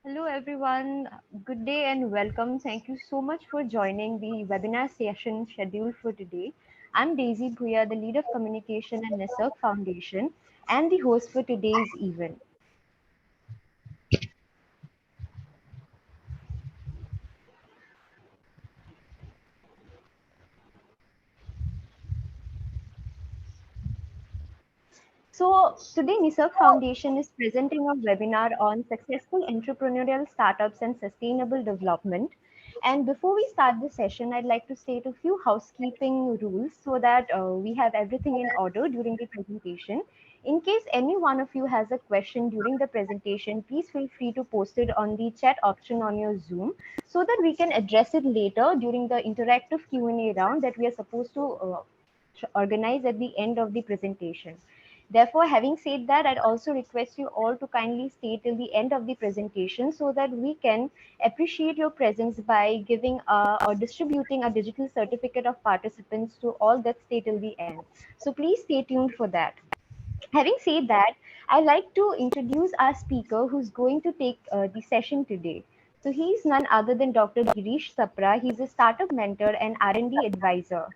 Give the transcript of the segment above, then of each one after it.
Hello everyone, good day and welcome. Thank you so much for joining the webinar session scheduled for today. I'm Daisy Bhuya, the lead of communication at Nisarg Foundation and the host for today's event. So today Nisarg Foundation is presenting a webinar on successful entrepreneurial startups and sustainable development. And before we start the session, I'd like to state a few housekeeping rules so that we have everything in order during the presentation. In case any one of you has a question during the presentation, please feel free to post it on the chat option on your Zoom so that we can address it later during the interactive Q&A round that we are supposed to organize at the end of the presentation. Therefore, having said that, I'd also request you all to kindly stay till the end of the presentation so that we can appreciate your presence by giving or distributing a digital certificate of participants to all that stay till the end. So please stay tuned for that. Having said that, I'd like to introduce our speaker who's going to take the session today. So he's none other than Dr. Girish Sapra. He's a startup mentor and R&D advisor.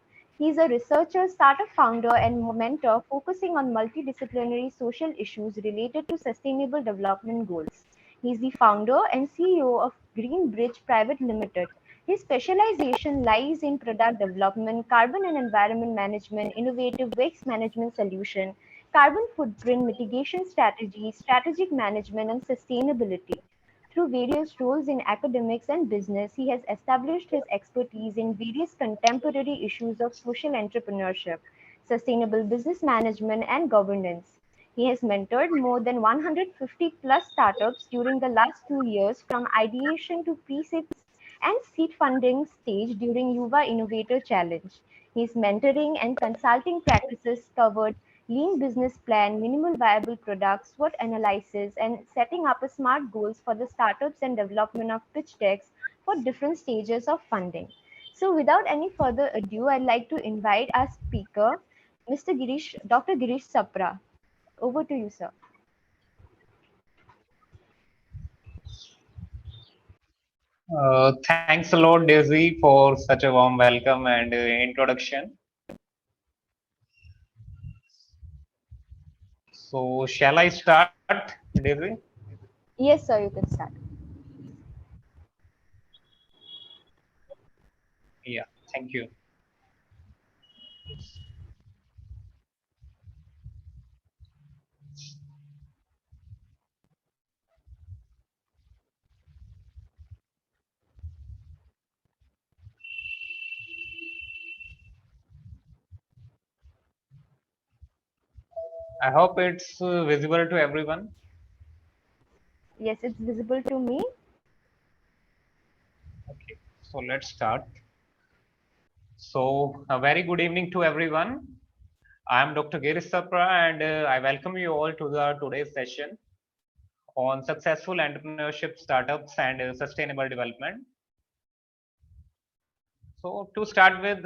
He's a researcher, startup founder, and mentor focusing on multidisciplinary social issues related to sustainable development goals. He's the founder and CEO of Greenbrigade Private Limited. His specialization lies in product development, carbon and environment management, innovative waste management solution, carbon footprint mitigation strategies, strategic management, and sustainability. Through various roles in academics and business, he has established his expertise in various contemporary issues of social entrepreneurship, sustainable business management, and governance. He has mentored more than 150 plus startups during the last 2 years, from ideation to pre-seed and seed funding stage during Yuva Innovator Challenge. His mentoring and consulting practices covered lean business plan, minimal viable products, SWOT analysis, and setting up a smart goals for the startups and development of pitch decks for different stages of funding. So without any further ado, I'd like to invite our speaker, Dr. Girish Sapra. Over to you, sir. Thanks a lot, Daisy, for such a warm welcome and introduction. So, shall I start, Daisy? Yes, sir, you can start. Yeah, thank you. I hope it's visible to everyone. Yes, it's visible to me. Okay, so let's start. So, a very good evening to everyone. I am Dr. Girish Sapra, and I welcome you all to the today's session on successful entrepreneurship startups and sustainable development. So to start with,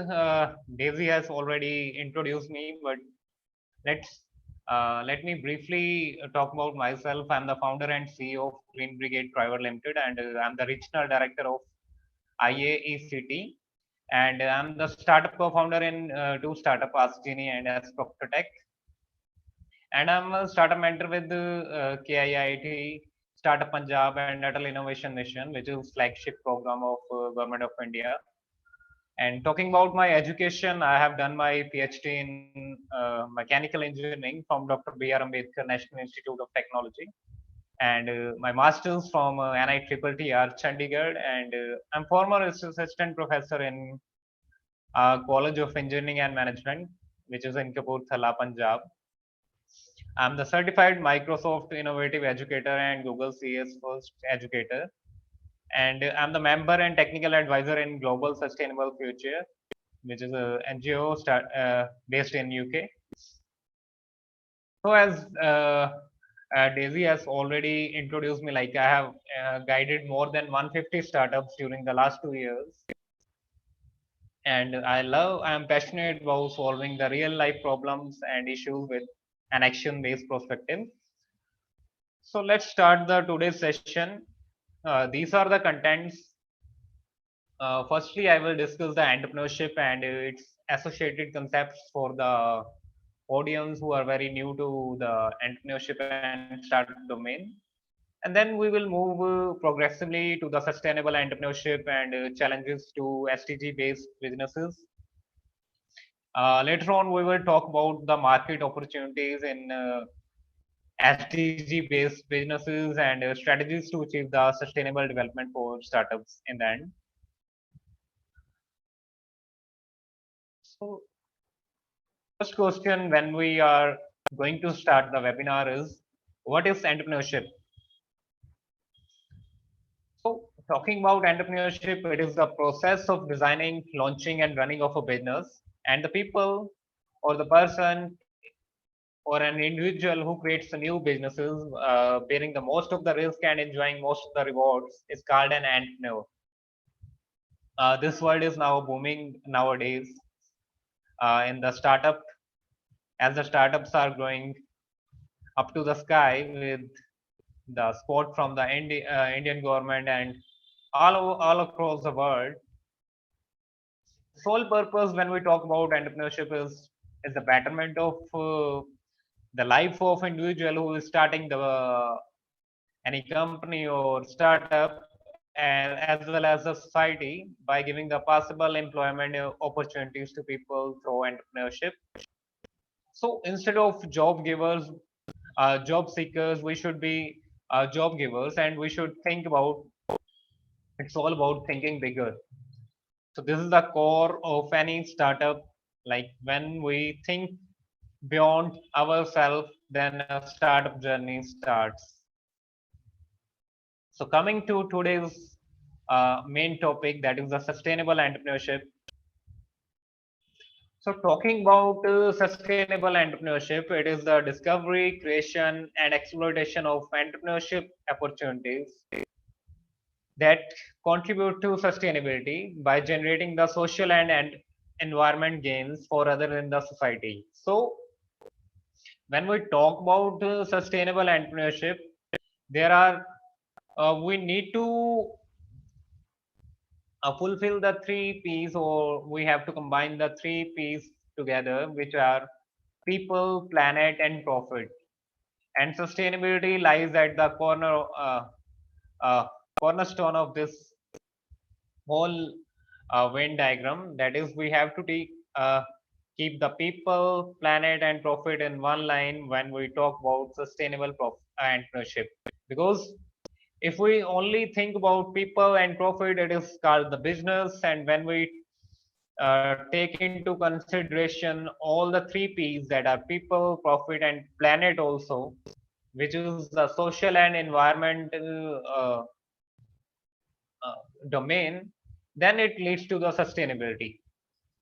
Daisy has already introduced me, but let me briefly talk about myself. I'm the founder and CEO of Greenbrigade Private Limited, and I'm the regional director of IAECT, and I'm the startup co-founder in two startup, Askgenie and as Proctor Tech, and I'm a startup mentor with KIIT, Startup Punjab, and ATAL Innovation Mission, which is flagship program of Government of India. And talking about my education, I have done my PhD in mechanical engineering from Dr. B.R. Ambedkar National Institute of Technology, and my master's from NITI Chandigarh, and I'm former assistant professor in College of Engineering and Management, which is in Kapurthala, Punjab. I'm the certified Microsoft Innovative Educator and Google CS First Educator, and I'm the member and technical advisor in Global Sustainable Future, which is a NGO based in UK. So as Daisy has already introduced me, like I have guided more than 150 startups during the last 2 years, and I'm passionate about solving the real life problems and issues with an action based perspective. So let's start the today's session. These are the contents. Firstly, I will discuss the entrepreneurship and its associated concepts for the audience who are very new to the entrepreneurship and startup domain. And then we will move progressively to the sustainable entrepreneurship and challenges to SDG based businesses. Later on, we will talk about the market opportunities in SDG based businesses and strategies to achieve the sustainable development for startups in the end. So, first question when we are going to start the webinar is, what is entrepreneurship? So, talking about entrepreneurship, it is the process of designing, launching, and running of a business, and the people or the person or an individual who creates the new businesses, bearing the most of the risk and enjoying most of the rewards, is called an entrepreneur. This word is now booming nowadays in the startup, as the startups are growing up to the sky with the support from the Indian government and all across the world. Sole purpose when we talk about entrepreneurship is the betterment of the life of individual who is starting the any company or startup, and as well as the society, by giving the possible employment opportunities to people through entrepreneurship. So instead of job givers, job seekers, we should be job givers, and we should think about, it's all about thinking bigger. So this is the core of any startup. Like when we think beyond ourselves, then a startup journey starts. So coming to today's main topic, that is the sustainable entrepreneurship. So talking about sustainable entrepreneurship, it is the discovery, creation, and exploitation of entrepreneurship opportunities that contribute to sustainability by generating the social and environment gains for other in the society. So when we talk about sustainable entrepreneurship, there are we need to fulfill the three P's, or we have to combine the three P's together, which are people, planet, and profit. And sustainability lies at the uh, cornerstone of this whole Venn diagram. That is, we have to keep the people, planet, and profit in one line when we talk about sustainable entrepreneurship. Because if we only think about people and profit, it is called the business. And when we take into consideration all the three P's, that are people, profit, and planet also, which is the social and environmental domain, then it leads to the sustainability.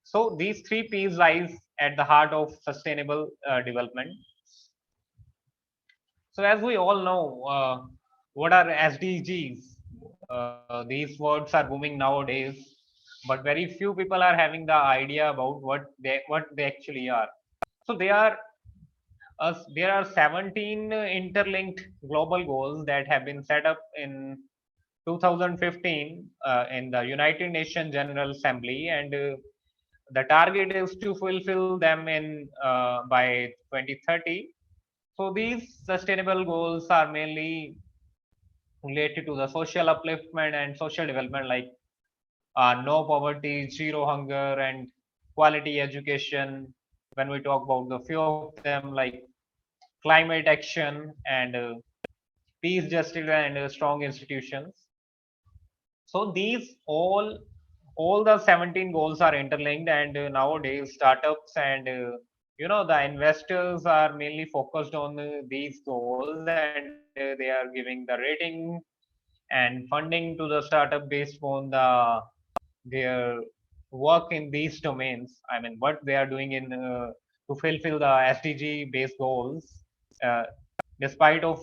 So these three P's lies at the heart of sustainable development. So as we all know, what are SDGs? These words are booming nowadays, but very few people are having the idea about what they actually are. So there are 17 interlinked global goals that have been set up in 2015 in the United Nations General Assembly, and the target is to fulfill them in by 2030. So these sustainable goals are mainly related to the social upliftment and social development, like no poverty, zero hunger, and quality education. When we talk about the few of them, like climate action and peace, justice, and strong institutions. So these all the 17 goals are interlinked, and nowadays startups and the investors are mainly focused on these goals, and they are giving the rating and funding to the startup based on their work in these domains. I mean, what they are doing in to fulfill the SDG based goals, uh, despite of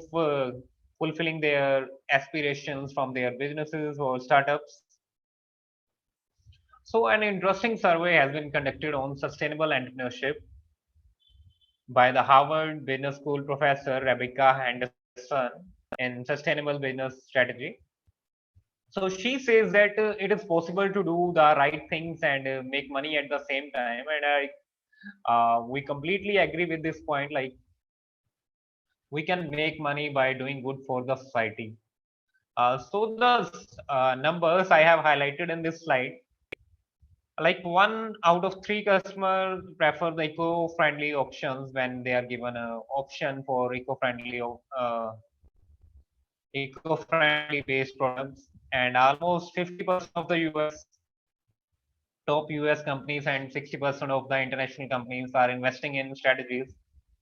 fulfilling their aspirations from their businesses or startups. So an interesting survey has been conducted on sustainable entrepreneurship by the Harvard Business School professor Rebecca Henderson in Sustainable Business Strategy. So she says that it is possible to do the right things and make money at the same time, and we completely agree with this point. Like, we can make money by doing good for the society. So the numbers I have highlighted in this slide, like 1 out of 3 customers prefer the eco-friendly options when they are given an option for eco-friendly based products, and almost 50% of the top US companies and 60% of the international companies are investing in strategies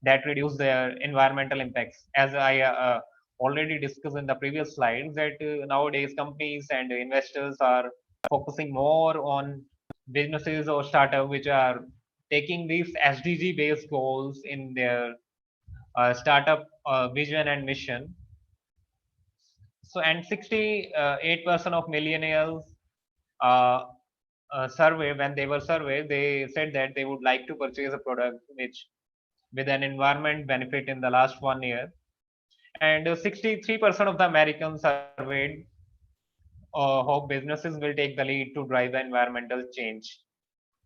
that reduce their environmental impacts. As I already discussed in the previous slides, that nowadays companies and investors are focusing more on businesses or startup which are taking these SDG based goals in their startup vision and mission. So, and 68% of millennials uh, survey, when they were surveyed, they said that they would like to purchase a product which with an environment benefit in the last 1 year. And 63% of the Americans surveyed how businesses will take the lead to drive the environmental change.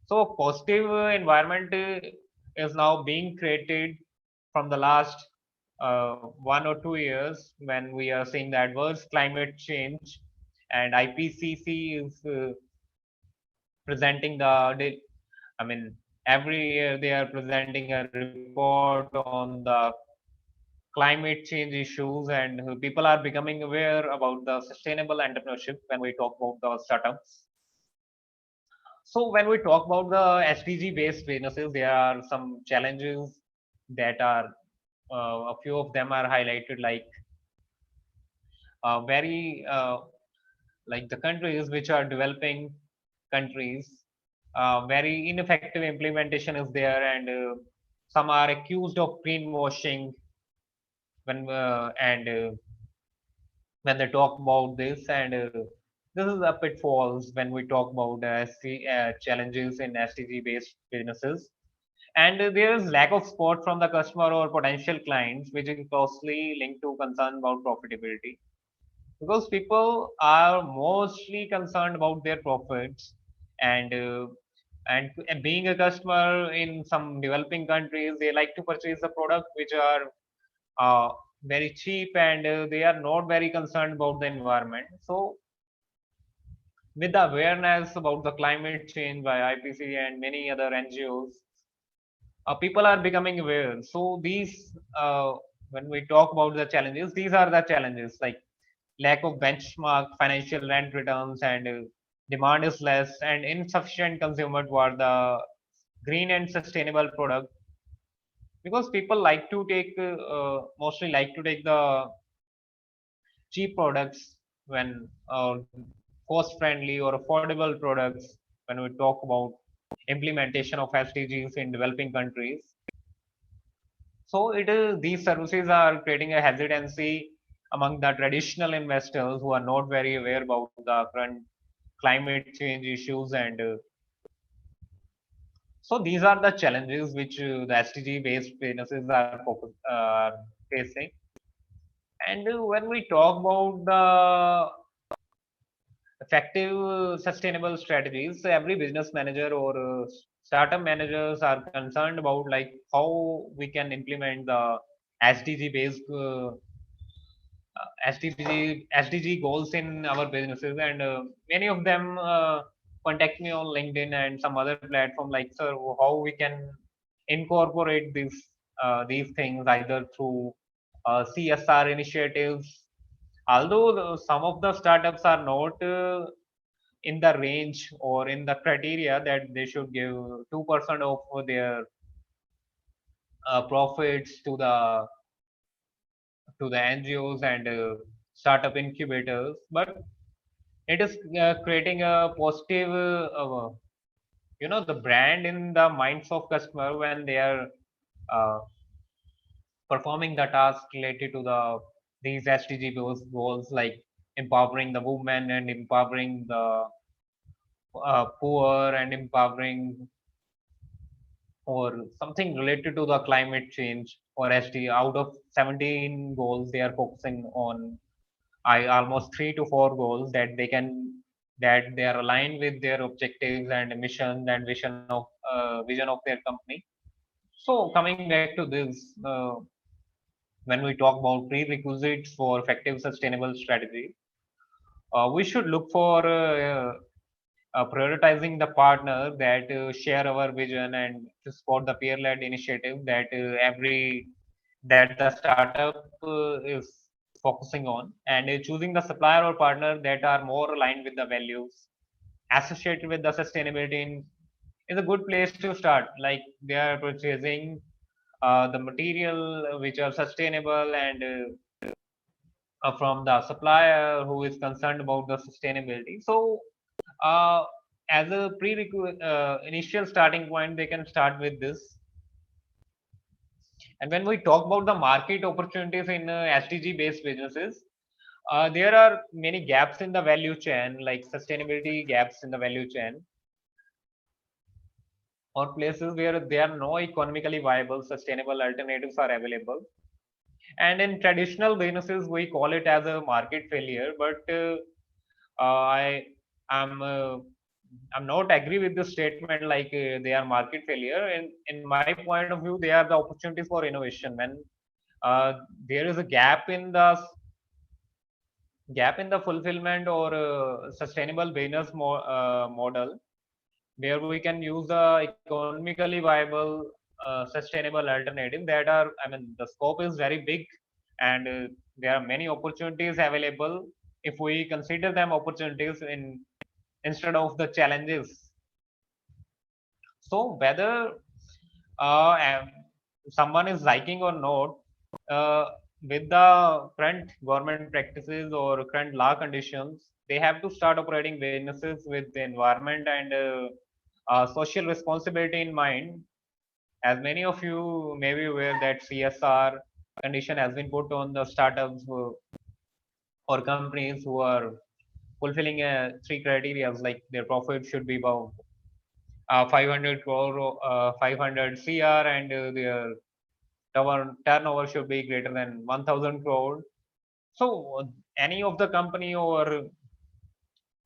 So positive environment is now being created from the last 1 or 2 years, when we are seeing the adverse climate change, and IPCC is presenting I mean, every year they are presenting a report on the climate change issues, and people are becoming aware about the sustainable entrepreneurship when we talk about the startups. So when we talk about the SDG based businesses, there are some challenges that are a few of them are highlighted, like very like the countries which are developing countries, very ineffective implementation is there, and some are accused of greenwashing and when they talk about this, and this is a pitfalls when we talk about challenges in SDG based businesses. And there is lack of support from the customer or potential clients, which is closely linked to concern about profitability, because people are mostly concerned about their profits, and being a customer in some developing countries, they like to purchase the product which are uh, very cheap, and they are not very concerned about the environment. So with the awareness about the climate change by IPC and many other NGOs, people are becoming aware. So these, when we talk about the challenges, these are the challenges, like lack of benchmark financial rent returns, and demand is less and insufficient consumer toward the green and sustainable product, because people like to take mostly like to take the cheap products when cost friendly or affordable products when we talk about implementation of SDGs in developing countries. So it is, these services are creating a hesitancy among the traditional investors who are not very aware about the current climate change issues, and so these are the challenges which the SDG based businesses are facing. And when we talk about the effective sustainable strategies, so every business manager or startup managers are concerned about like how we can implement the SDG based SDG goals in our businesses, and many of them contact me on LinkedIn and some other platform, like, sir, how we can incorporate these things either through CSR initiatives. Although some of the startups are not in the range or in the criteria that they should give 2% of their profits to the NGOs and startup incubators, but it is creating a positive, the brand in the minds of customer when they are uh, performing the task related to these SDG goals, like empowering the women and empowering the poor and empowering, or something related to the climate change or SD. Out of 17 goals, they are focusing on I almost 3 to 4 goals that they are aligned with their objectives and missions and vision of their company. So coming back to this, when we talk about prerequisites for effective sustainable strategy, we should look for prioritizing the partner that share our vision and to support the peer-led initiative that that the startup is focusing on, and choosing the supplier or partner that are more aligned with the values associated with the sustainability is a good place to start. Like they are purchasing the material which are sustainable and from the supplier who is concerned about the sustainability. So uh, as a prerequisite initial starting point, they can start with this. And when we talk about the market opportunities in SDG based businesses, there are many gaps in the value chain, like sustainability gaps in the value chain, or places where there are no economically viable sustainable alternatives are available. And in traditional businesses, we call it as a market failure, but I am I'm not agree with the statement like they are market failure. In my point of view, they are the opportunities for innovation. When there is a gap in the fulfillment or sustainable business model, where we can use the economically viable sustainable alternative that are, I mean, the scope is very big, and there are many opportunities available if we consider them opportunities instead of the challenges. So whether someone is liking or not, uh, with the current government practices or current law conditions, they have to start operating businesses with the environment and social responsibility in mind. As many of you may be aware that CSR condition has been put on the startups or companies who are fulfilling three criteria, like their profit should be about 500 crore, 500 CR, and their turnover should be greater than 1000 crore. So any of the company or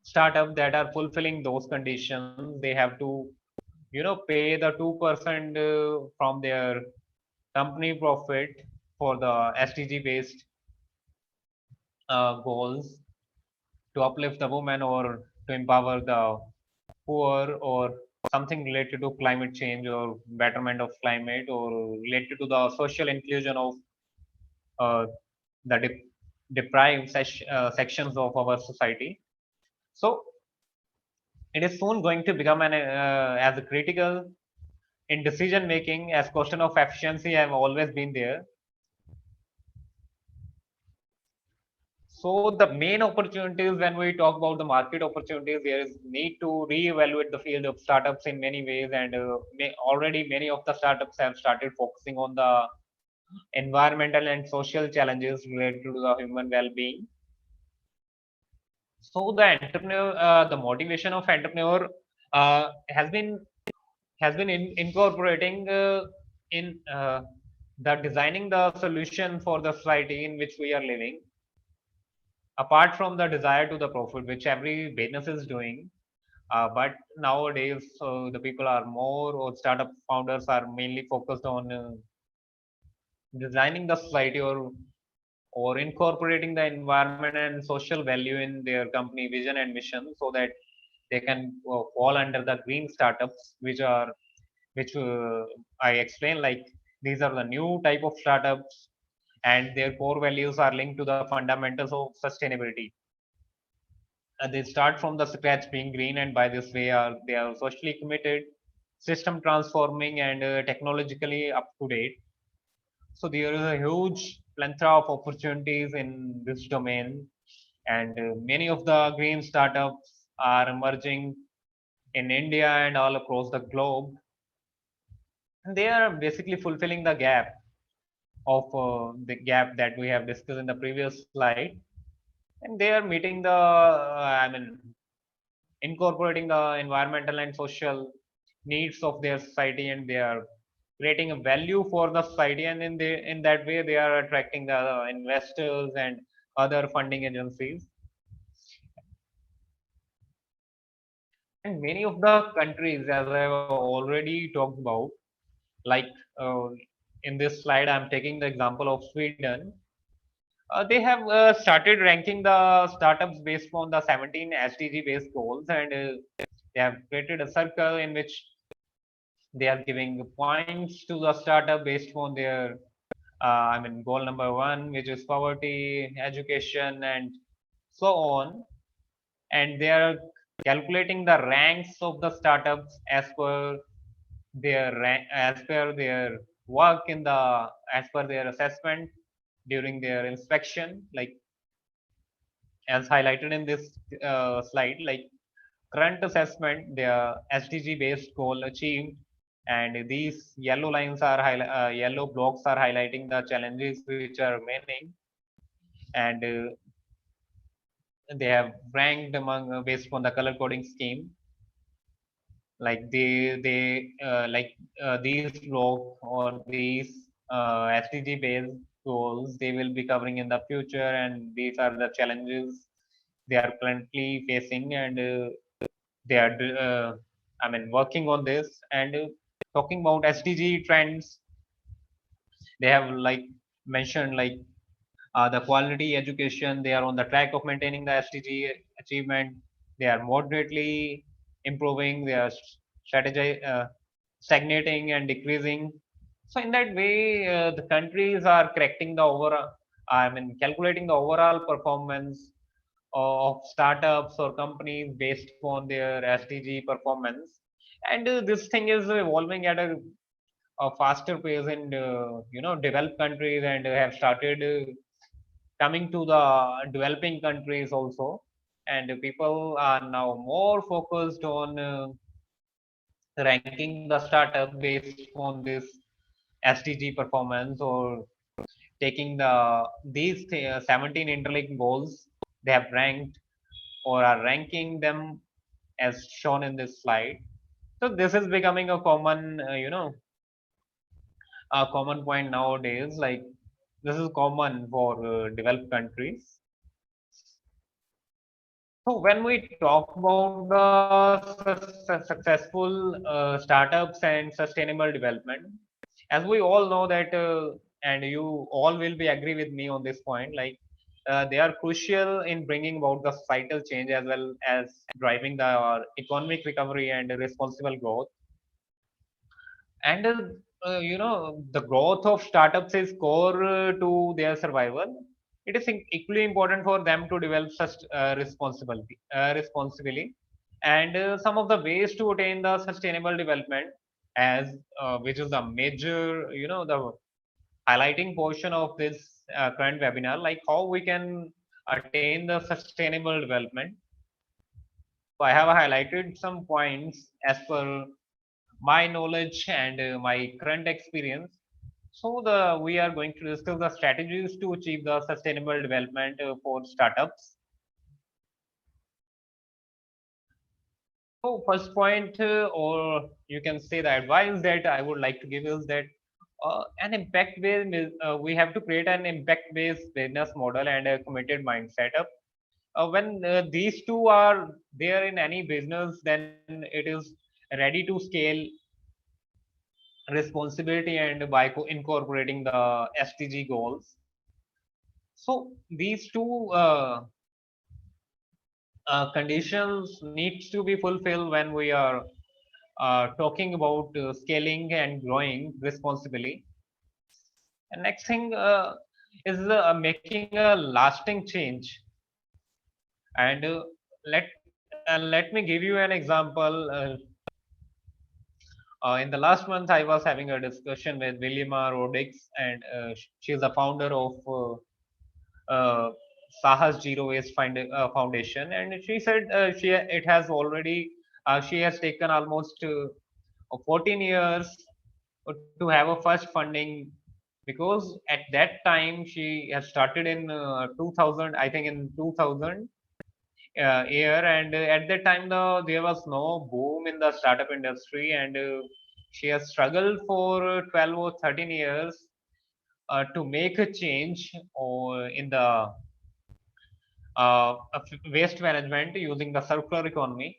startup that are fulfilling those conditions, they have to pay the 2% from their company profit for the SDG based goals to uplift the women or to empower the poor or something related to climate change or betterment of climate or related to the social inclusion of uh, the deprived sections of our society. So it is soon going to become as a critical in decision making, as question of efficiency have always been there. So the main opportunities when we talk about the market opportunities, there is need to reevaluate the field of startups in many ways, and already many of the startups have started focusing on the environmental and social challenges related to the human well-being. So the motivation of entrepreneur has been incorporating in the designing the solution for the society in which we are living, apart from the desire to the profit which every business is doing. But nowadays the people are more, or startup founders are mainly focused on designing the society or incorporating the environment and social value in their company vision and mission, so that they can fall under the green startups, which I explained, like these are the new type of startups, and their core values are linked to the fundamentals of sustainability. They start from the scratch being green, and by this way they are socially committed, system transforming, and technologically up to date. So there is a huge plethora of opportunities in this domain, and many of the green startups are emerging in India and all across the globe. And they are basically fulfilling the gap of the gap that we have discussed in the previous slide, and they are meeting the I mean incorporating the environmental and social needs of their society, and they are creating a value for the society, and in that way they are attracting the investors and other funding agencies. And many of the countries, as I have already talked about, like uh, in this slide, I'm taking the example of Sweden. They have started ranking the startups based on the 17 SDG based goals, and they have created a circle in which they are giving points to the startup based on their, goal number one, which is poverty, education, and so on. And they are calculating the ranks of the startups as per their work as per their assessment during their inspection, like as highlighted in this slide, like current assessment, their SDG based goal achieved, and these yellow blocks are highlighting the challenges which are remaining, and they have ranked among based on the color coding scheme, like these blocks or these SDG based goals they will be covering in the future, and these are the challenges they are currently facing, and they are working on this. And talking about SDG trends, they have like mentioned like the quality education, they are on the track of maintaining the SDG achievement. They are moderately improving. They are stagnating and decreasing. So in that way, the countries are correcting the overall. Calculating the overall performance of startups or companies based on their SDG performance. And this thing is evolving at a faster pace in developed countries, and have started coming to the developing countries also, and people are now more focused on ranking the startup based on this SDG performance, or taking these 17 interlinked goals they have ranked or are ranking them as shown in this slide. So this is becoming a common a common point nowadays, like this is common for developed countries. So when we talk about the successful startups and sustainable development, as we all know that, and you all will be agree with me on this point, like they are crucial in bringing about the societal change as well as driving the economic recovery and responsible growth. And the growth of startups is core to their survival. It is equally important for them to develop such responsibly. And some of the ways to attain the sustainable development, as which is the major, the highlighting portion of this current webinar, like how we can attain the sustainable development. So I have highlighted some points as per my knowledge and my current experience. So the we are going to discuss the strategies to achieve the sustainable development for startups. So first point, or you can say the advice that I would like to give is that an impact based we have to create an impact based business model and a committed mindset up. When these two are there in any business, then it is ready to scale responsibility and by incorporating the SDG goals. So these two conditions needs to be fulfilled when we are talking about scaling and growing responsibly. And next thing is making a lasting change. And let me give you an example. In the last month, I was having a discussion with Williama Rodix, and she is the founder of Sahas Zero Waste Foundation, and she said she has taken almost 14 years to have a first funding, because at that time she has started in 2000, I think in 2000 year, and at that time there was no boom in the startup industry, and she has struggled for 12 or 13 years to make a change or in the waste management using the circular economy,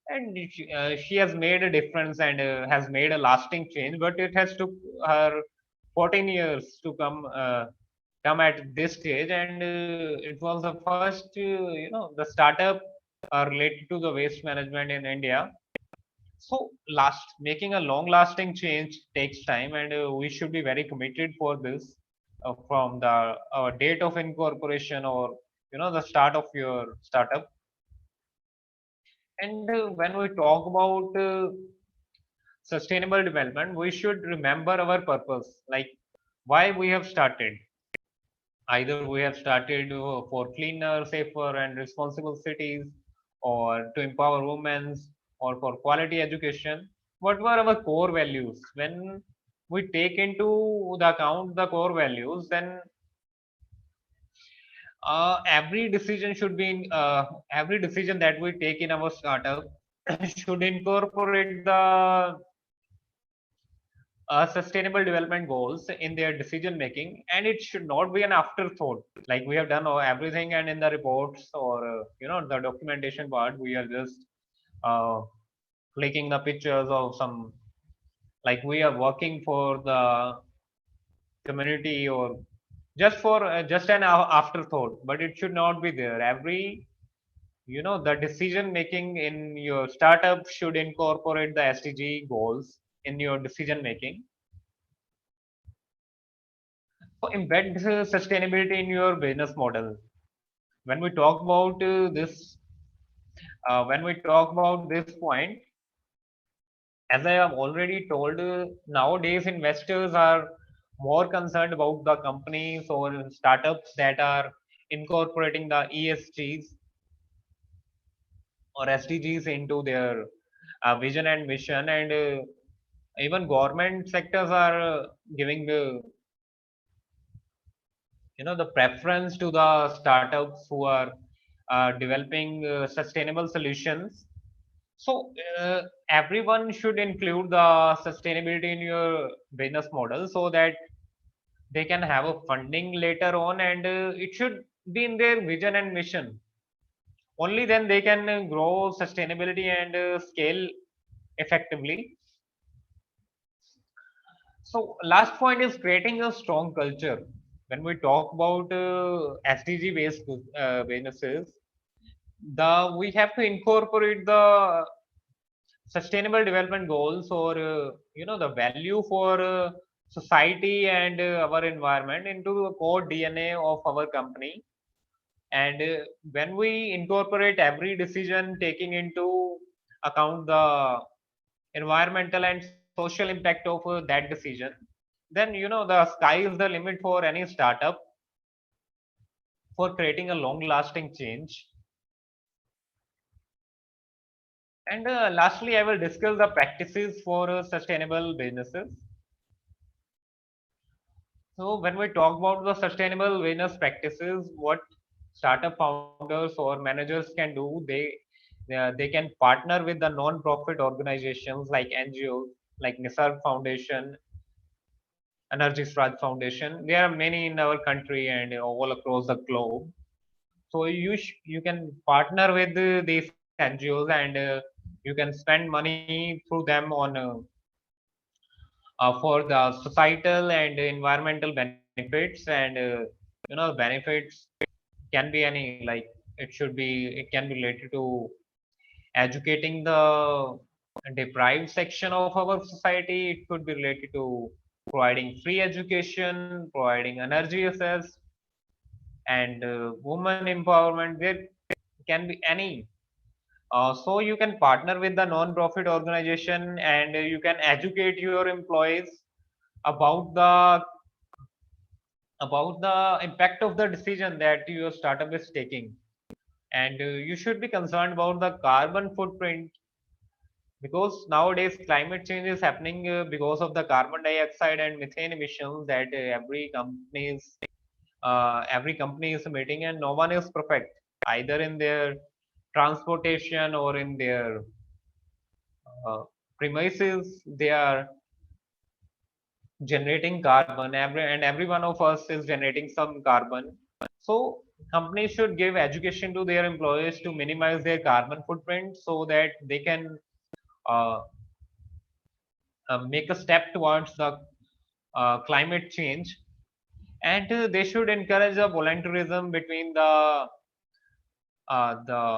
and she has made a difference and has made a lasting change. But it has took her 14 years to come at this stage, and it was the first the startup related to the waste management in India. So last making a long lasting change takes time, and we should be very committed for this from the date of incorporation, or the start of your startup. And when we talk about sustainable development, we should remember our purpose, like why we have started. Either we have started for cleaner, safer, and responsible cities, or to empower women, or for quality education. What were our core values? When we take into the account the core values, then every decision should be every decision that we take in our startup should incorporate the sustainable development goals in their decision making, and it should not be an afterthought, like we have done everything, and in the reports or the documentation part we are just uh, clicking the pictures of some, like we are working for the community, or just for just an afterthought, but it should not be there. Every the decision making in your startup should incorporate the SDG goals in your decision making. So embed sustainability in your business model. When we talk about when we talk about this point, as I have already told, nowadays investors are more concerned about the companies or startups that are incorporating the ESGs or SDGs into their vision and mission, and even government sectors are giving the preference to the startups who are developing sustainable solutions. So everyone should include the sustainability in your business model, so that they can have a funding later on, and it should be in their vision and mission. Only then they can grow sustainability and scale effectively. So last point is creating a strong culture. When we talk about SDG based businesses, the we have to incorporate the sustainable development goals, or the value for society and our environment into the core DNA of our company. And when we incorporate every decision taking into account the environmental and social impact of that decision, then the sky is the limit for any startup for creating a long lasting change. And lastly, I will discuss the practices for sustainable businesses. So when we talk about the sustainable business practices, what startup founders or managers can do, they can partner with the non-profit organizations like NGOs, like Nisarg Foundation, Energy Sraj Foundation. There are many in our country and all across the globe. So you can partner with these NGOs, and you can spend money through them on for the societal and environmental benefits, and benefits can be any, like it can be related to educating the deprived section of our society. It could be related to providing free education, providing energy access, and women empowerment. There can be any. So you can partner with the non-profit organization, and you can educate your employees about the impact of the decision that your startup is taking. And you should be concerned about the carbon footprint, because nowadays climate change is happening because of the carbon dioxide and methane emissions that every company is emitting, and no one is perfect, either in their transportation or in their uh, premises. They are generating carbon, and every one of us is generating some carbon. So companies should give education to their employees to minimize their carbon footprint so that they can uh, make a step towards the climate change. And they should encourage a voluntarism between the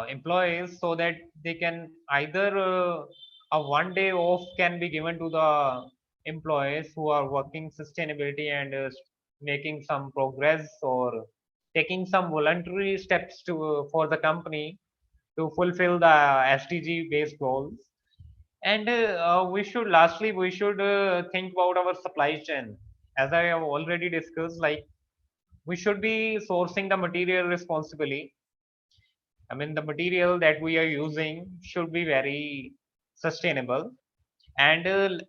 employees so that they can either a 1 day off can be given to the employees who are working sustainability and making some progress or taking some voluntary steps to for the company to fulfill the SDG based goals. And we should think about our supply chain. As I have already discussed, like we should be sourcing the material responsibly. I mean, the material that we are using should be very sustainable. And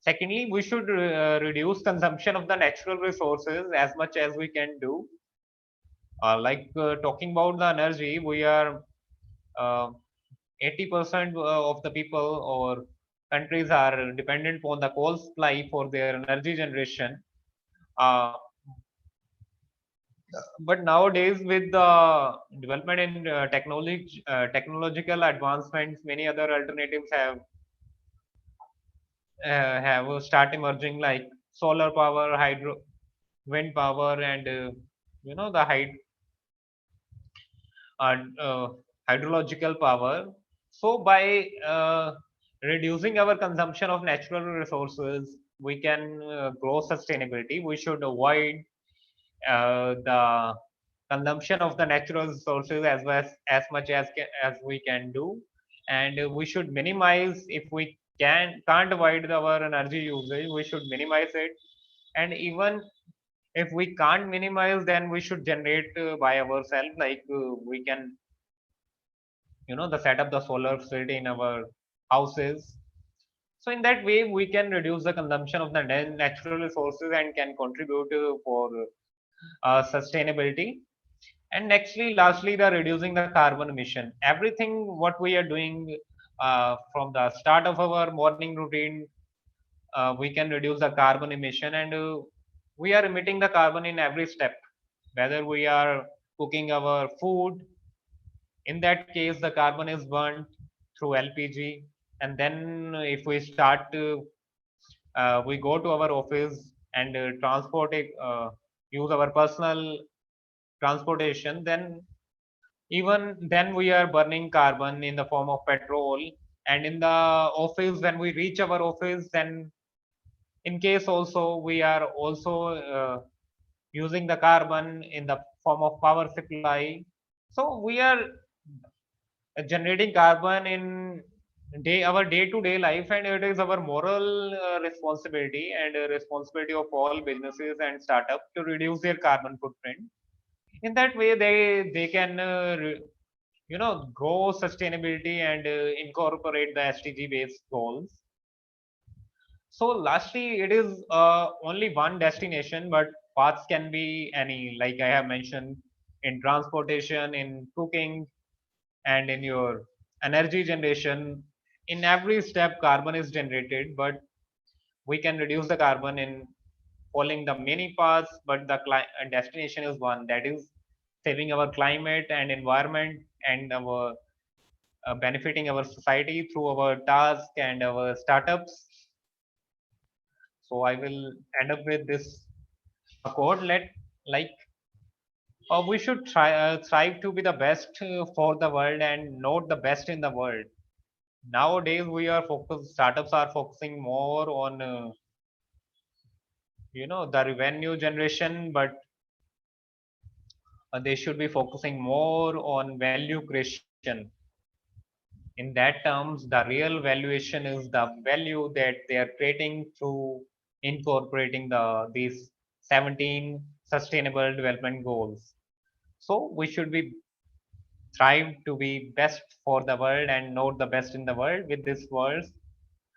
secondly, we should reduce consumption of the natural resources as much as we can do. Talking about the energy, we are uh, 80% of the people or countries are dependent on the coal supply for their energy generation. Uh, but nowadays, with the development in technological advancements, many other alternatives have start emerging, like solar power, hydro, wind power, and the uh, uh, hydrological power. So by reducing our consumption of natural resources, we can grow sustainability. We should avoid the consumption of the natural resources as much as we can do, and we should minimize if we can't avoid our energy usage. We should minimize it, and even if we can't minimize, then we should generate by ourselves. Like we can the set up the solar facility in our houses. So in that way, we can reduce the consumption of the natural resources and can contribute for sustainability. And lastly, the reducing the carbon emission. Everything what we are doing from the start of our morning routine, we can reduce the carbon emission, and we are emitting the carbon in every step, whether we are cooking our food. In that case, the carbon is burnt through LPG, and then if we start to we go to our office and use our personal transportation, then even then we are burning carbon in the form of petrol. And in the office, when we reach our office, then in case also we are also using the carbon in the form of power supply. So we are generating carbon in our day-to-day life, and it is our moral responsibility and responsibility of all businesses and startups to reduce their carbon footprint. In that way, they can grow sustainability and incorporate the SDG based goals. So lastly, it is only one destination, but paths can be any, like I have mentioned, in transportation, in cooking, and in your energy generation. In every step, carbon is generated, but we can reduce the carbon in following the many paths, but the destination is one, that is saving our climate and environment, and our benefiting our society through our task and our startups. So I will end up with this quote. We should strive to be the best for the world and not the best in the world. Nowadays, startups are focusing more on the revenue generation, but they should be focusing more on value creation. In that terms, the real valuation is the value that they are creating through incorporating these 17 sustainable development goals. So we should be strive to be best for the world and not the best in the world. With these words,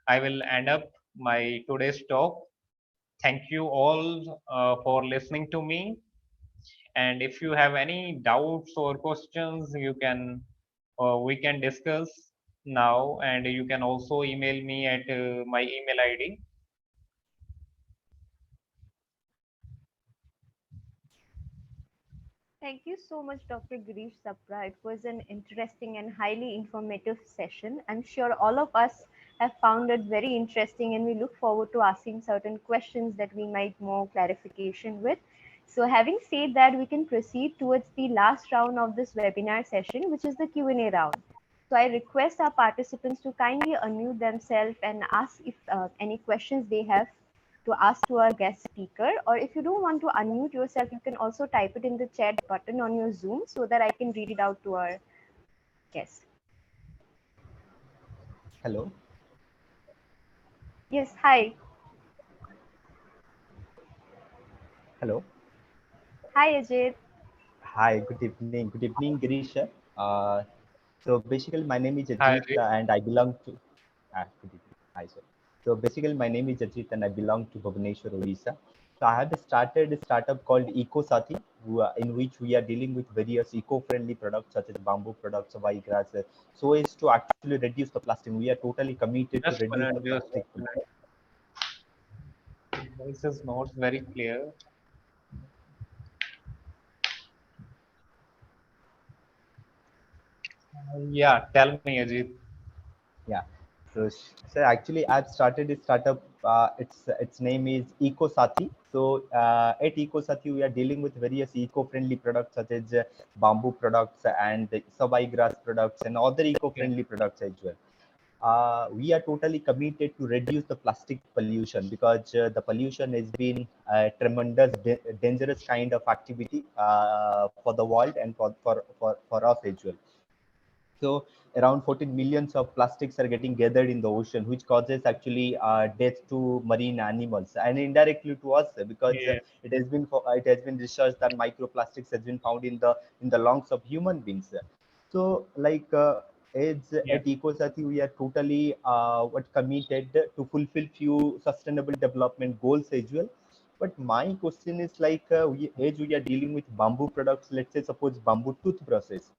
I will end up my today's talk. Thank you all for listening to me. And if you have any doubts or questions, we can discuss now, and you can also email me at my email ID. Thank you so much, Dr. Girish Sapra. It was an interesting and highly informative session. I'm sure all of us have found it very interesting, and we look forward to asking certain questions that we might more clarification with. So, having said that, we can proceed towards the last round of this webinar session, which is the Q&A round. So, I request our participants to kindly unmute themselves and ask if any questions they have to ask to our guest speaker, or if you don't want to unmute yourself, you can also type it in the chat button on your Zoom so that I can read it out to our guest. Hello. Yes, hi. Hello. Hi, Ajay. Hi. Good evening. Good evening, Girish. Uh, so basically, my name is Hi, Ajit, Ajit. and I belong to. Good evening. Hi, sir. So basically, my name is Ajit, and I belong to Bhubaneswar, Odisha. So I have started a startup called EcoSathi, in which we are dealing with various eco-friendly products such as bamboo products, grass, so as to actually reduce the plastic. We are totally committed to Just a reduce the minute, just plastic. a minute. Voice is not very clear. Yeah, tell me, Ajit. Yeah. So actually, I've started a startup. Its name is EcoSathi. So at EcoSathi, we are dealing with various eco-friendly products such as bamboo products and sabai grass products and other Okay. eco-friendly products as well. We are totally committed to reduce the plastic pollution because the pollution has been a tremendous, dangerous kind of activity for the world and for us as well. So around 14 millions of plastics are getting gathered in the ocean, which causes actually death to marine animals and indirectly to us because Yeah, it has been researched that microplastics has been found in the lungs of human beings. So like as yeah. at EcoSathi, we are totally what committed to fulfill few sustainable development goals as well. But my question is like as we are dealing with bamboo products, let's say suppose bamboo toothbrushes,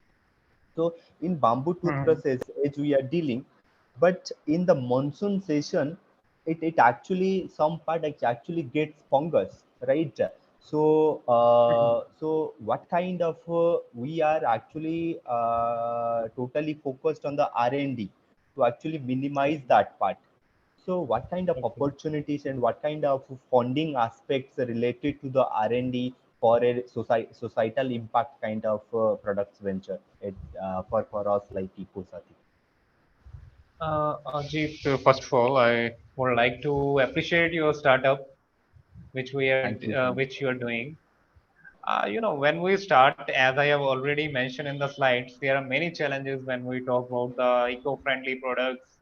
so in bamboo Hmm. toothbrushes, as we are dealing, but in the monsoon session, it actually some part it actually gets fungus, right? So what kind of we are actually totally focused on the R&D to actually minimize that part. So what kind of Okay. opportunities and what kind of funding aspects are related to the R&D for a societal impact kind of products venture for us like EcoSati? Ajit, first of all, I would like to appreciate your startup, Thank you, thank which you are doing. When we start, as I have already mentioned in the slides, there are many challenges when we talk about the eco-friendly products.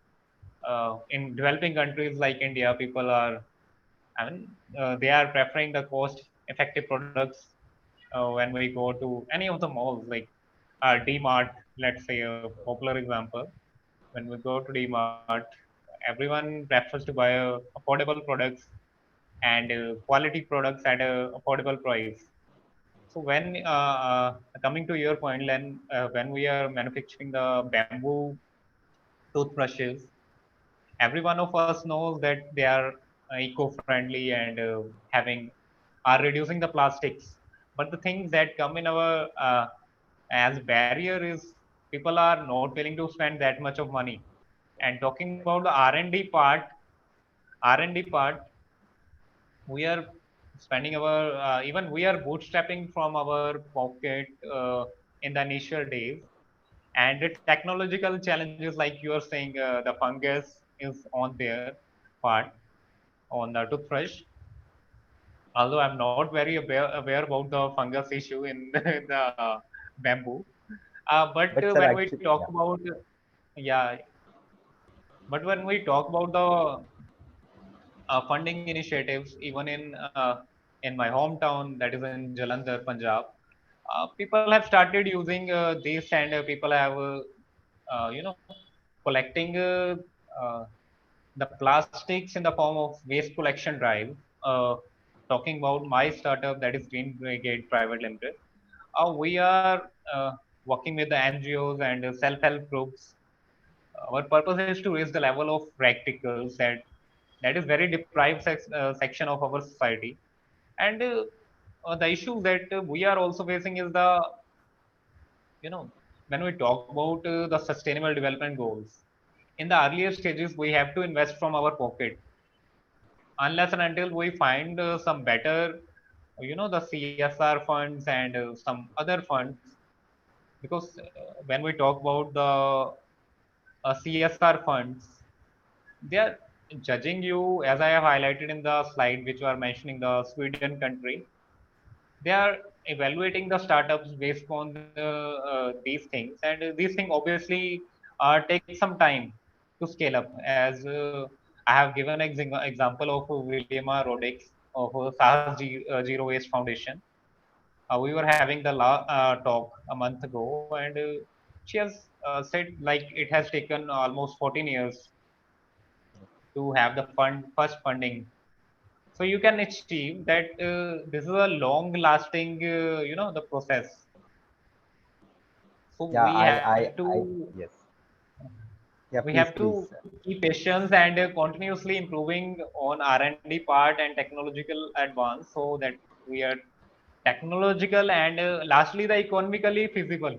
In developing countries like India, people are, I mean, they are preferring the cost-effective products when we go to any of the malls, like D-Mart, let's say a popular example. When we go to D-Mart, everyone prefers to buy affordable products and quality products at a affordable price. So coming to your point, then when we are manufacturing the bamboo toothbrushes, every one of us knows that they are eco-friendly and having are reducing the plastics. But the things that come in our as barrier is people are not willing to spend that much of money. And talking about the R&D part, we are spending our even we are bootstrapping from our pocket in the initial days, and the technological challenges like you are saying, the fungus is on their part on the toothbrush. Although I'm not very aware about the fungus issue in the bamboo, but but sir, when we actually, talk yeah. about yeah, but when we talk about the funding initiatives, even in my hometown, that is in Jalandhar, Punjab, people have started using this, and people have collecting the plastics in the form of waste collection drive. Uh, Talking about my startup, that is Greenbrigade Private Limited, we are working with the NGOs and self-help groups. Our purpose is to raise the level of practicals that is very deprived section of our society, and the issue that we are also facing is the, when we talk about the sustainable development goals, in the earlier stages, we have to invest from our pocket unless and until we find some better, the CSR funds and some other funds. Because when we talk about the CSR funds, they are judging you, as I have highlighted in the slide which you are mentioning, the Sweden country. They are evaluating the startups based on these things, and these things obviously take some time to scale up. As I have given an example of William R. Rodix of Zero Waste Foundation. We were having the talk a month ago, and she has said like it has taken almost 14 years to have the first funding. So you can achieve that. This is a long lasting, the process. So Yeah, yes. Yeah, we please, have please. to keep patience and continuously improving on R&D part and technological advance, so that we are technological and lastly the economically feasible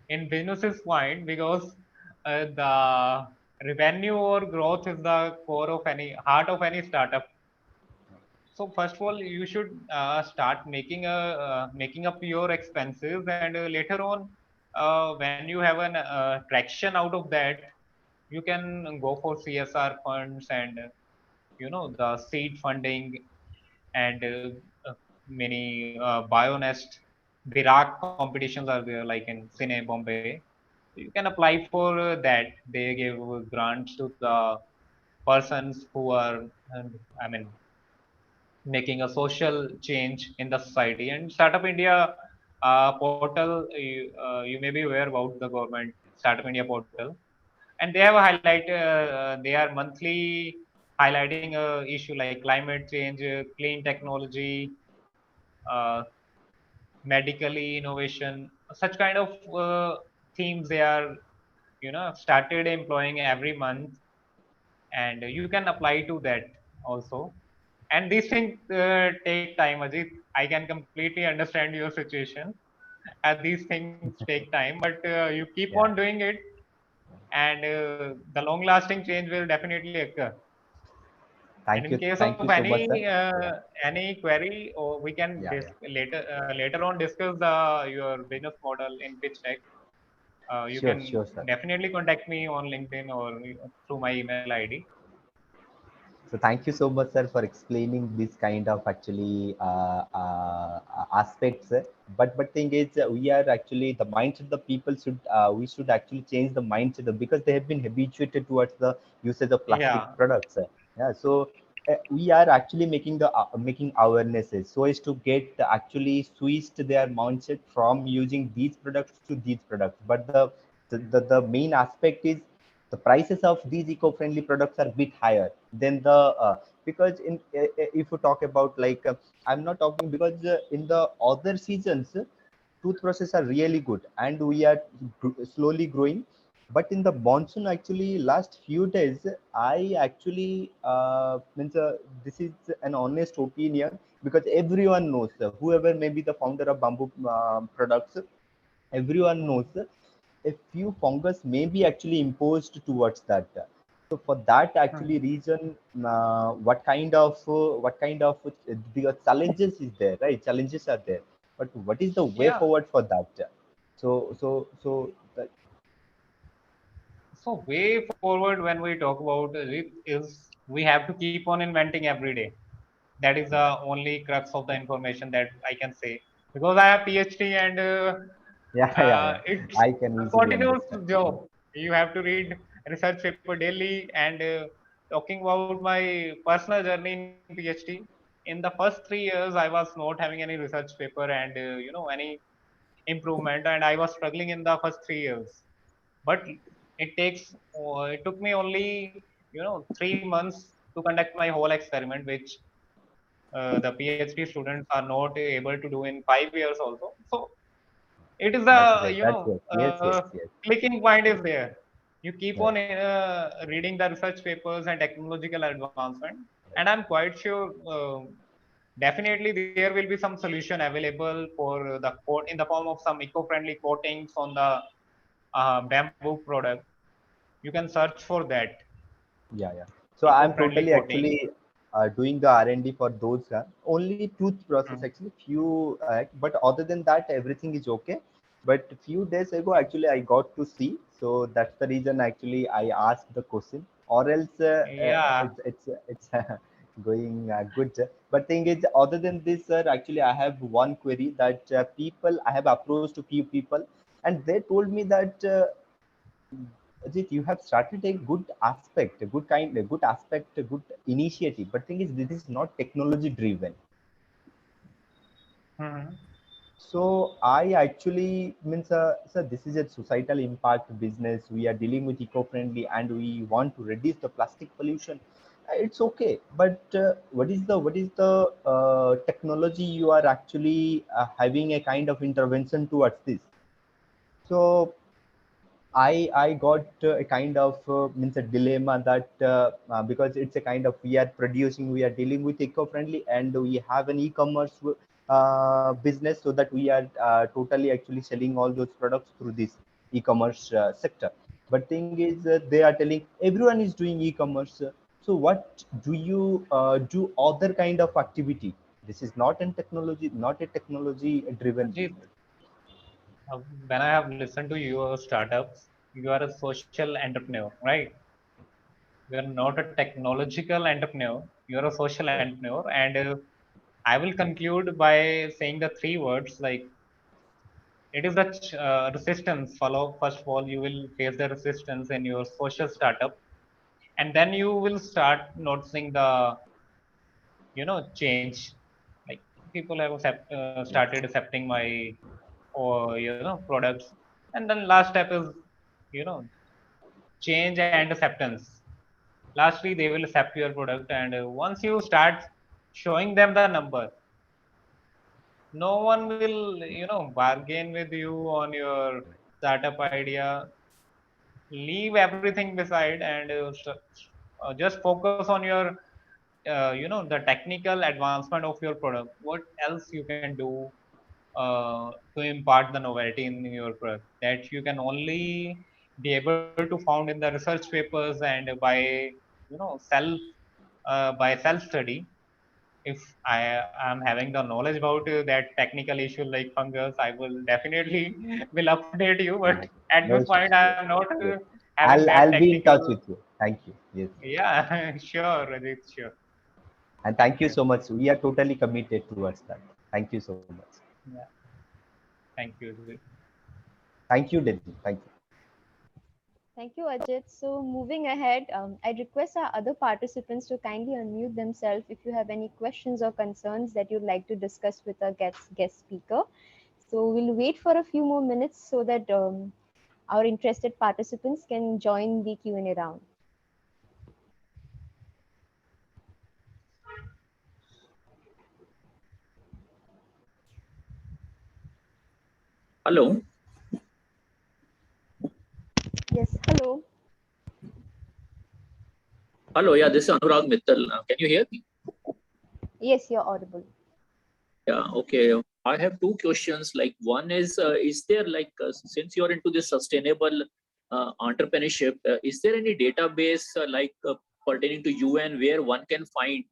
in business's point, because the revenue or growth is the core of any heart of any startup. So first of all, you should start making up your expenses, and later on, when you have an traction out of that, you can go for CSR funds and the seed funding and many Bionest, Birac competitions are there, like in Cine Bombay. You can apply for that. They give grants to the persons who are, I mean, making a social change in the society. And Startup India portal, you may be aware about the government Startup India portal, and they have a highlight. They are monthly highlighting a issue like climate change, clean technology, uh, medically innovation, such kind of themes they are started employing every month, and you can apply to that also. And these things take time, Ajit. I can completely understand your situation, and these things take time, but you keep on Yeah. doing it, and the long lasting change will definitely occur. And in case of Thank you so much, sir. Yeah, any query, or we can yeah, yeah. later on discuss the your business model in pitch deck. You Sure, can sure, sir. definitely contact me on LinkedIn or through my email ID. So thank you so much, sir, for explaining this kind of actually aspects. But thing is, we are actually the mindset of the people should we should actually change the mindset because they have been habituated towards the usage of plastic Yeah, products. Yeah, so we are actually making awarenesses so as to get actually switched their mindset from using these products to these products. But the main aspect is the prices of these eco-friendly products are a bit higher than the because if you talk about like I'm not talking because in the other seasons toothbrushes are really good and we are slowly growing, but in the monsoon actually last few days I actually means this is an honest opinion because everyone knows whoever may be the founder of bamboo products, everyone knows a few fungus may be actually imposed towards that. So for that actually mhm. reason, the challenges is there, right? Challenges are there, but what is the way Yeah. forward for that? So So way forward when we talk about it is we have to keep on inventing every day. That is yeah, the only crux of the information that I can say, because I have PhD, and yeah, yeah, yeah. it's I can a easily continuous understand. job. You have to read research paper daily, and talking about my personal journey in PhD. In the first 3 years, I was not having any research paper and any improvement, and I was struggling in the first 3 years. But it took me only 3 months to conduct my whole experiment, which the PhD students are not able to do in 5 years also. So it is That's a great. That's great. Yes, yes, yes. clicking point is there. You keep Yes. on reading the research papers and technological advancement, and I'm quite sure definitely there will be some solution available for the coat in the form of some eco-friendly coatings on the bamboo product. You can search for that Yeah, yeah. So I'm eco-friendly totally coating. actually doing the R&D for those. Only tooth process Mhm. actually. Few, but other than that, everything is okay. But few days ago, actually, I got to see. So that's the reason actually I asked the question. Or else, Yeah. it's going good. But thing is, other than this, sir, actually, I have one query that people I have approached to few people, and they told me that. Ajit, you have started a good aspect, a good aspect, a good initiative. But thing is, this is not technology driven. Mhm. So I actually means, sir, this is a societal impact business. We are dealing with eco-friendly, and we want to reduce the plastic pollution. It's okay, but what is the technology you are actually having a kind of intervention towards this? So I got a kind of means a dilemma that because it's a kind of we are dealing with eco-friendly, and we have an e-commerce business, so that we are totally actually selling all those products through this e-commerce sector. But thing is, they are telling everyone is doing e-commerce. So what do you do other kind of activity? This is not a technology driven Ajit, business. when I have listened to your startups, you are a social entrepreneur, right? You are not a technological entrepreneur. You are a social Yes. entrepreneur, and I will conclude by saying the three words like it is the resistance. Follow first of all, you will face the resistance in your social startup, and then you will start noticing the change. Like people have started Yes. accepting my or products, and then last step is you know change and acceptance. Lastly, they will accept your product, and once you start showing them the number, no one will bargain with you on your startup idea. Leave everything beside and just focus on your the technical advancement of your product. What else you can do to impart the novelty in your product that you can only be able to found in the research papers and by self by self study. If I am having the knowledge about that technical issue like fungus, I will definitely will update you. But Yes. at No this issues. point, I Yes. am not Yes. having that I'll be in technical. touch with you. Thank you. Yes. Yeah, sure, Rajit, sure. And thank you Yeah, so much. We are totally committed towards that. Thank you so much. yeah. Thank you, Rajit. Thank you, Deji. Thank you. Thank you, Ajit. So, moving ahead, I request our other participants to kindly unmute themselves if you have any questions or concerns that you'd like to discuss with our guest speaker. So, we'll wait for a few more minutes so that our interested participants can join the Q&A round. Hello. Yes, hello. Hello. Yeah, this is Anurag Mittal. Can you hear me? Yes, you're audible. Yeah. Okay. I have two questions. Like one is there like since you're into this sustainable entrepreneurship, is there any database pertaining to UN where one can find,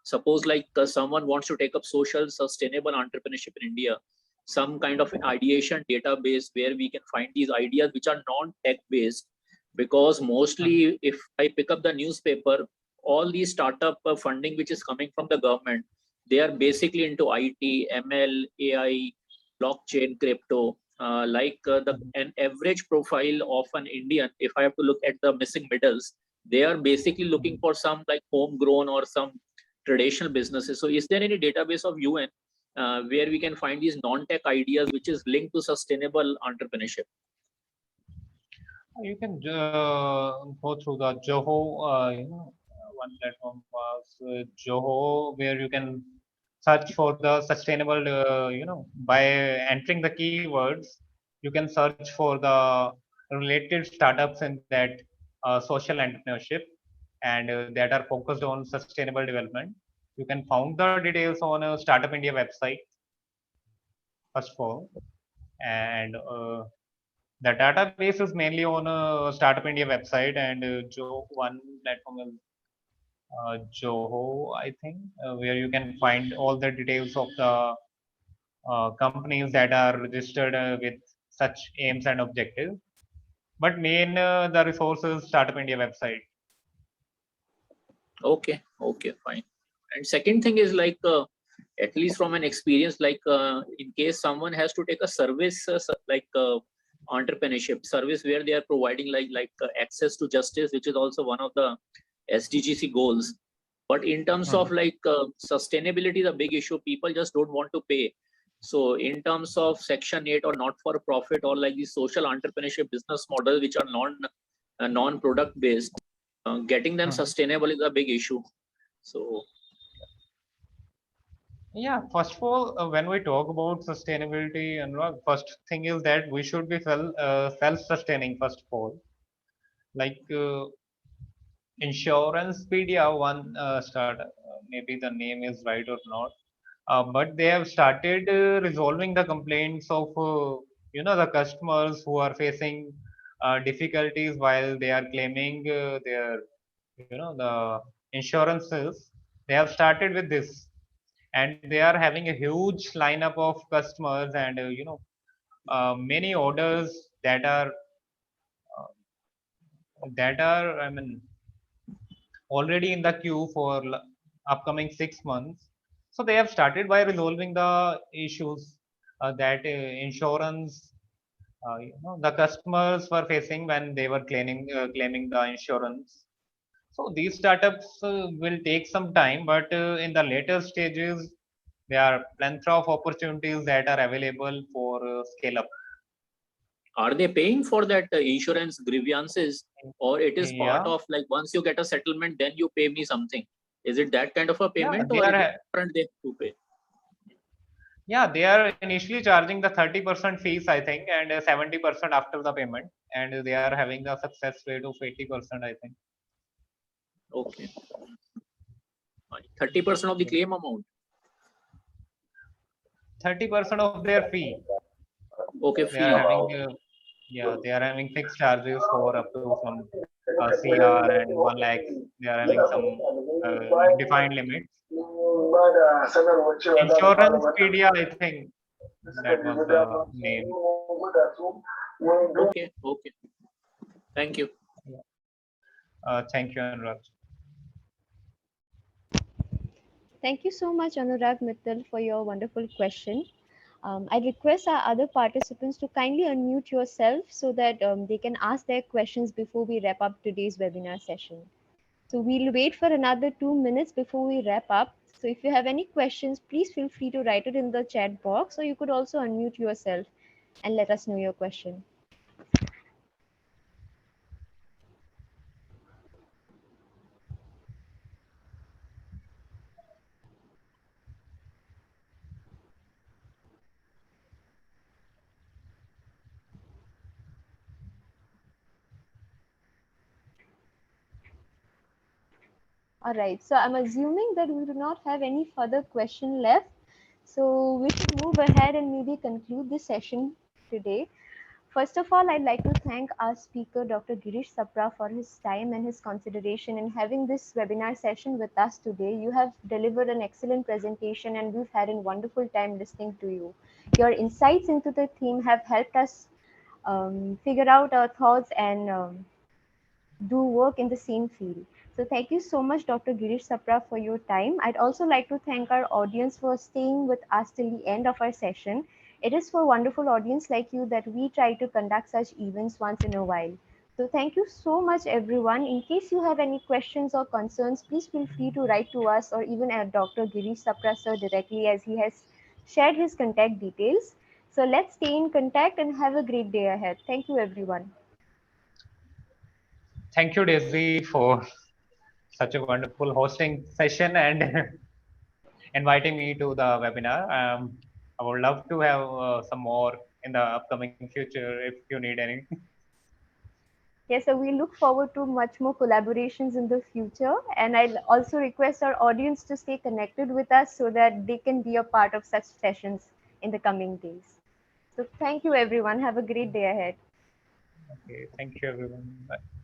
suppose like someone wants to take up social sustainable entrepreneurship in India, some kind of ideation database where we can find these ideas which are non-tech based, because Mhm. mostly if I pick up the newspaper, all these startup funding which is coming from the government, they are basically into IT, ML, AI, blockchain, crypto. An average profile of an Indian, if I have to look at the missing middles, they are basically looking Mhm. for some like homegrown or some traditional businesses. So, is there any database of UN where we can find these non-tech ideas which is linked to sustainable entrepreneurship? You can go through the Joho, one platform was Joho, where you can search for the sustainable, by entering the keywords, you can search for the related startups in that social entrepreneurship and that are focused on sustainable development. you can find the details on a Startup India website, first of all. And the database is mainly on a Startup India website, and one platform is Joho, I think, where you can find all the details of the companies that are registered with such aims and objectives. But main the resources Startup India website. Okay, okay, fine. And second thing is like, at least from an experience, like in case someone has to take a service like entrepreneurship service where they are providing like access to justice, which is also one of the SDGC goals. But in terms of like sustainability is a big issue. People just don't want to pay. So in terms of Section 8 or not for profit or like the social entrepreneurship business model, which are non-product based, getting them sustainable is a big issue. So yeah, first of all, when we talk about sustainability, and first thing is that we should be self-sustaining first of all. Like Insurancepedia, one maybe the name is right or not, but they have started resolving the complaints of the customers who are facing difficulties while they are claiming their the insurances. They have started with this, and they are having a huge lineup of customers, and many orders that are I mean already in the queue for upcoming 6 months. So they have started by resolving the issues that insurance, the customers were facing when they were claiming the insurance. So these startups will take some time, but in the later stages, there are plenty of opportunities that are available for scale up. are they paying for that insurance grievances, or it is part Yeah, of like once you get a settlement, then you pay me something? Is it that kind of a yeah, payment, they or is it are. different they have to pay? Yeah, they are initially charging the 30% fees, I think, and 70% after the payment, and they are having a success rate of 80%, I think. Okay, 30% of the claim amount. 30% of their fee. Okay, They are fee. having, they are having fixed charges for up to some CR and 1 lakh. They are having some defined limits. Insurance Pedia, I think that was the name. Okay, okay. Thank you. Thank you, Anurag. Thank you so much, Anurag Mittal, for your wonderful question. I request our other participants to kindly unmute yourself so that they can ask their questions before we wrap up today's webinar session. So we'll wait for another 2 minutes before we wrap up. So if you have any questions, please feel free to write it in the chat box, or you could also unmute yourself and let us know your question. All right, so I'm assuming that we do not have any further question left. So we should move ahead and maybe conclude this session today. First of all, I'd like to thank our speaker, Dr. Girish Sapra, for his time and his consideration in having this webinar session with us today. You have delivered an excellent presentation and we've had a wonderful time listening to you. Your insights into the theme have helped us figure out our thoughts and do work in the same field. So thank you so much, Dr. Girish Sapra, for your time. I'd also like to thank our audience for staying with us till the end of our session. It is for wonderful audience like you that we try to conduct such events once in a while. So thank you so much, everyone. In case you have any questions or concerns, please feel free to write to us or even at Dr. Girish Sapra sir directly, as he has shared his contact details. So let's stay in contact and have a great day ahead. Thank you, everyone. Thank you, Daisy, for such a wonderful hosting session and inviting me to the webinar. I would love to have some more in the upcoming future if you need any. Yes, so we look forward to much more collaborations in the future. And I'll also request our audience to stay connected with us so that they can be a part of such sessions in the coming days. So thank you, everyone. Have a great day ahead. Okay, thank you everyone. Bye.